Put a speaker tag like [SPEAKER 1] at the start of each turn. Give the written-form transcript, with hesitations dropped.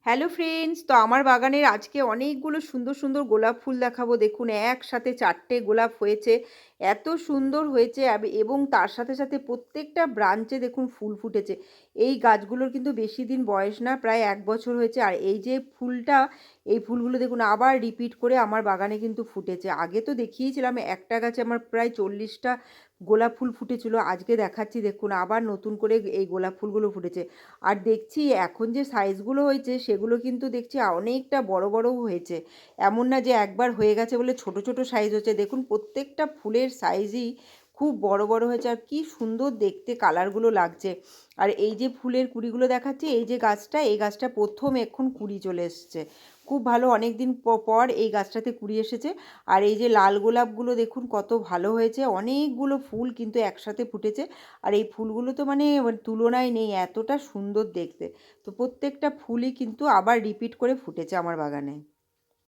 [SPEAKER 1] Hello friends, তো আমার বাগানের আজকে অনেকগুলো সুন্দর সুন্দর গোলাপ ফুল দেখাবো। দেখুন একসাথে 4টে গোলাপ হয়েছে। এত সুন্দর হয়েছে এবং তার সাথে সাথে প্রত্যেকটা ব্রাঞ্চে দেখুন ফুল ফুটেছে। এই গাছগুলোর কিন্তু বেশি দিন বয়স না, প্রায় 1 বছর হয়েছে। আর এই যে ফুলটা, এই ফুলগুলো দেখুন আবার রিপিট করে আমার বাগানে কিন্তু ফুটেছে। আগে তো দেখিয়েছিলাম একটা গাছে আমার প্রায় 40টা গোলাপ ফুল ফুটেছিল। আজকে দেখাচ্ছি দেখুন আবার নতুন করে এই গোলাপ ফুলগুলো ফুটেছে। আর দেখছি এখন যে সাইজগুলো হয়েছে সেগুলো কিন্তু দেখছি অনেকটা বড় বড়ও হয়েছে। এমন না যে একবার হয়ে গেছে বলে ছোট ছোট সাইজ হচ্ছে। দেখুন প্রত্যেকটা ফুলের সাইজই খুব বড় বড় হয়েছে, আর কি সুন্দর দেখতে কালারগুলো লাগছে। আর এই যে ফুলের কুঁড়িগুলো দেখাচ্ছি, এই যে গাছটা, এই গাছটা প্রথম এখন কুঁড়ি চলে এসছে। খুব ভালো, অনেক দিন পর এই গাছটাতে কুঁড়ি এসেছে। আর এই যে লাল গোলাপগুলো দেখুন কত ভালো হয়েছে, অনেকগুলো ফুল কিন্তু একসাথে ফুটেছে। আর এই ফুলগুলো তো মানে তুলনায় নেই, এতটা সুন্দর দেখতে। তো প্রত্যেকটা ফুলই কিন্তু আবার রিপিট করে ফুটেছে আমার বাগানে।